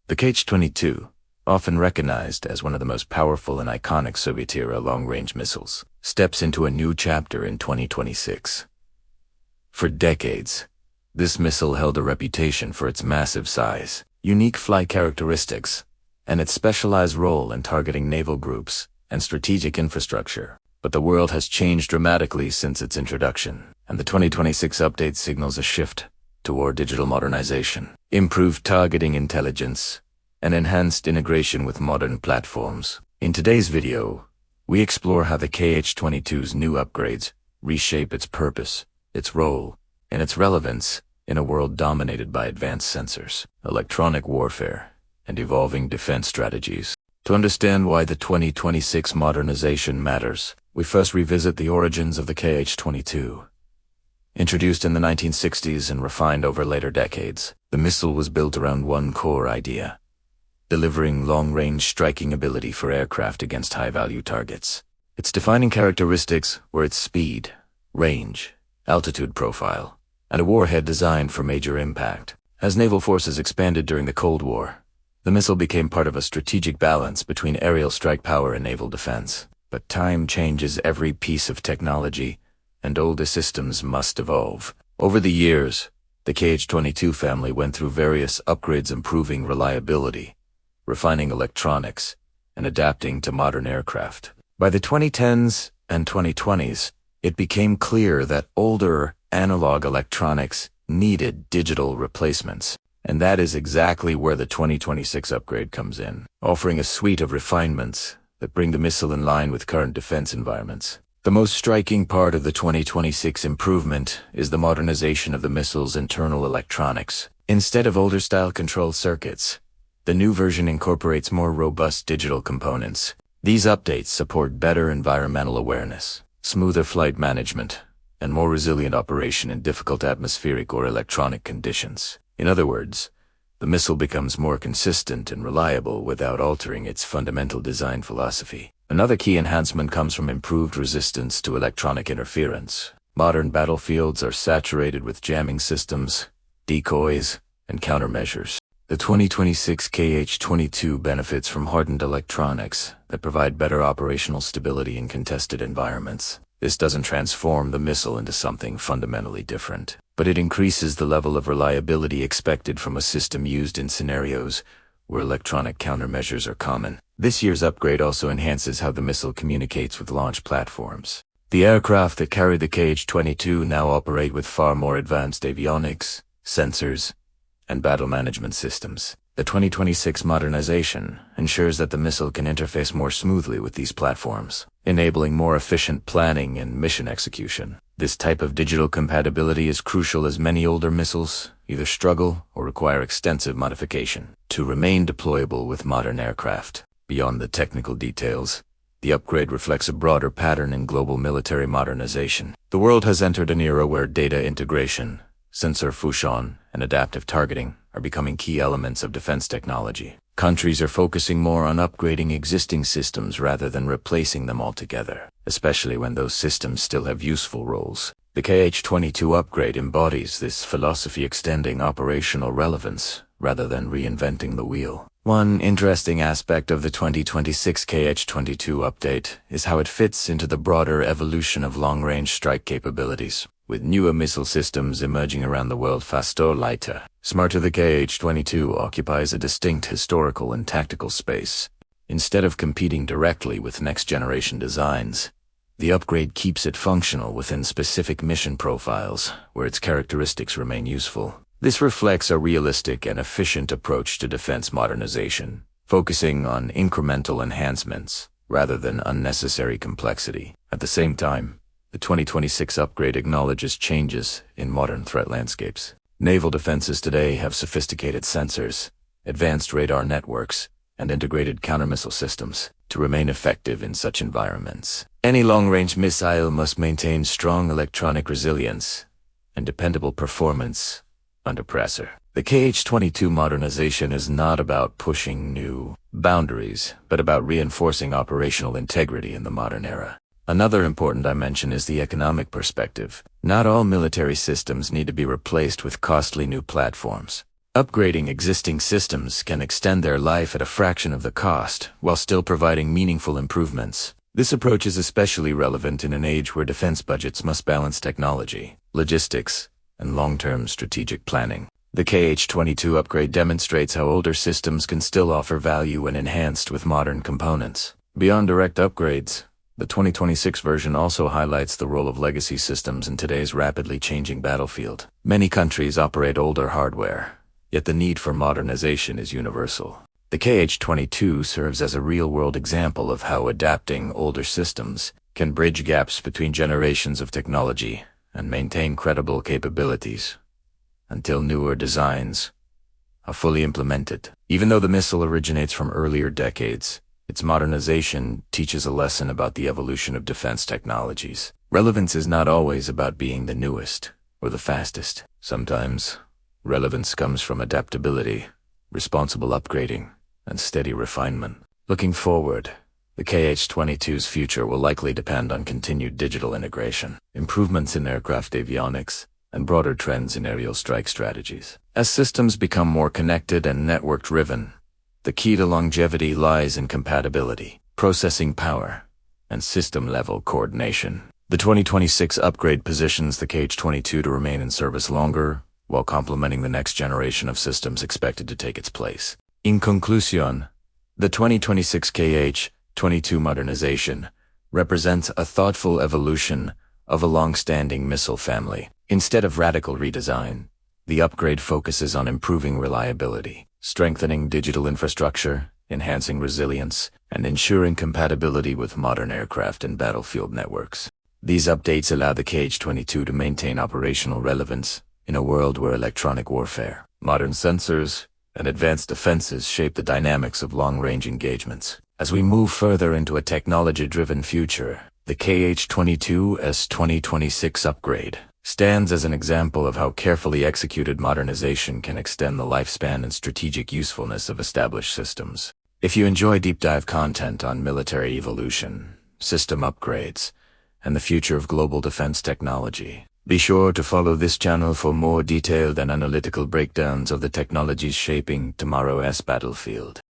The KH-22, often recognized as one of the most powerful and iconic Soviet-era long-range missiles, steps into a new chapter in 2026. For decades, this missile held a reputation for its massive size, unique flight characteristics, and its specialized role in targeting naval groups and strategic infrastructure. But the world has changed dramatically since its introduction, and the 2026 update signals a shift toward digital modernization, improved targeting intelligence, and enhanced integration with modern platforms. In today's video, we explore how the KH-22's new upgrades reshape its purpose, its role, and its relevance in a world dominated by advanced sensors, electronic warfare, and evolving defense strategies. To understand why the 2026 modernization matters, we first revisit the origins of the KH-22. Introduced in the 1960s and refined over later decades, the missile was built around one core idea: delivering long-range striking ability for aircraft against high-value targets. Its defining characteristics were its speed, range, altitude profile, and a warhead designed for major impact. As naval forces expanded during the Cold War, the missile became part of a strategic balance between aerial strike power and naval defense. But time changes every piece of technology, and older systems must evolve. Over the years, the KH-22 family went through various upgrades, improving reliability, refining electronics, and adapting to modern aircraft. By the 2010s and 2020s, it became clear that older analog electronics needed digital replacements. And that is exactly where the 2026 upgrade comes in, offering a suite of refinements that bring the missile in line with current defense environments. The most striking part of the 2026 improvement is the modernization of the missile's internal electronics. Instead of older-style control circuits, the new version incorporates more robust digital components. These updates support better environmental awareness, smoother flight management, and more resilient operation in difficult atmospheric or electronic conditions. In other words, the missile becomes more consistent and reliable without altering its fundamental design philosophy. Another key enhancement comes from improved resistance to electronic interference. Modern battlefields are saturated with jamming systems, decoys, and countermeasures. The 2026 KH-22 benefits from hardened electronics that provide better operational stability in contested environments. This doesn't transform the missile into something fundamentally different, but it increases the level of reliability expected from a system used in scenarios where electronic countermeasures are common. This year's upgrade also enhances how the missile communicates with launch platforms. The aircraft that carry the KH-22 now operate with far more advanced avionics, sensors, and battle management systems. The 2026 modernization ensures that the missile can interface more smoothly with these platforms, enabling more efficient planning and mission execution. This type of digital compatibility is crucial as many older missiles either struggle or require extensive modification to remain deployable with modern aircraft. Beyond the technical details, the upgrade reflects a broader pattern in global military modernization. The world has entered an era where data integration, sensor fusion, and adaptive targeting are becoming key elements of defense technology. Countries are focusing more on upgrading existing systems rather than replacing them altogether, especially when those systems still have useful roles. The KH-22 upgrade embodies this philosophy, extending operational relevance rather than reinventing the wheel. One interesting aspect of the 2026 KH-22 update is how it fits into the broader evolution of long-range strike capabilities. With newer missile systems emerging around the world faster, lighter, smarter, the KH-22 occupies a distinct historical and tactical space. Instead of competing directly with next-generation designs, the upgrade keeps it functional within specific mission profiles where its characteristics remain useful. This reflects a realistic and efficient approach to defense modernization, focusing on incremental enhancements rather than unnecessary complexity. At the same time, the 2026 upgrade acknowledges changes in modern threat landscapes. Naval defenses today have sophisticated sensors, advanced radar networks, and integrated countermissile systems. To remain effective in such environments, any long-range missile must maintain strong electronic resilience and dependable performance under pressure. The KH-22 modernization is not about pushing new boundaries, but about reinforcing operational integrity in the modern era. Another important dimension is the economic perspective. Not all military systems need to be replaced with costly new platforms. Upgrading existing systems can extend their life at a fraction of the cost, while still providing meaningful improvements. This approach is especially relevant in an age where defense budgets must balance technology, logistics, and long-term strategic planning. The KH-22 upgrade demonstrates how older systems can still offer value when enhanced with modern components. Beyond direct upgrades, the 2026 version also highlights the role of legacy systems in today's rapidly changing battlefield. Many countries operate older hardware, yet the need for modernization is universal. The KH-22 serves as a real-world example of how adapting older systems can bridge gaps between generations of technology and maintain credible capabilities until newer designs are fully implemented. Even though the missile originates from earlier decades, its modernization teaches a lesson about the evolution of defense technologies. Relevance is not always about being the newest or the fastest. Sometimes, relevance comes from adaptability, responsible upgrading, and steady refinement. Looking forward, the KH-22's future will likely depend on continued digital integration, improvements in aircraft avionics, and broader trends in aerial strike strategies. As systems become more connected and network-driven, the key to longevity lies in compatibility, processing power, and system-level coordination. The 2026 upgrade positions the KH-22 to remain in service longer, while complementing the next generation of systems expected to take its place. In conclusion, the 2026 KH-22 modernization represents a thoughtful evolution of a long-standing missile family. Instead of radical redesign, the upgrade focuses on improving reliability, strengthening digital infrastructure, enhancing resilience, and ensuring compatibility with modern aircraft and battlefield networks. These updates allow the KH-22 to maintain operational relevance in a world where electronic warfare, modern sensors, and advanced defenses shape the dynamics of long-range engagements. As we move further into a technology-driven future, the KH-22's 2026 upgrade stands as an example of how carefully executed modernization can extend the lifespan and strategic usefulness of established systems. If you enjoy deep dive content on military evolution, system upgrades, and the future of global defense technology, be sure to follow this channel for more detailed and analytical breakdowns of the technologies shaping tomorrow's battlefield.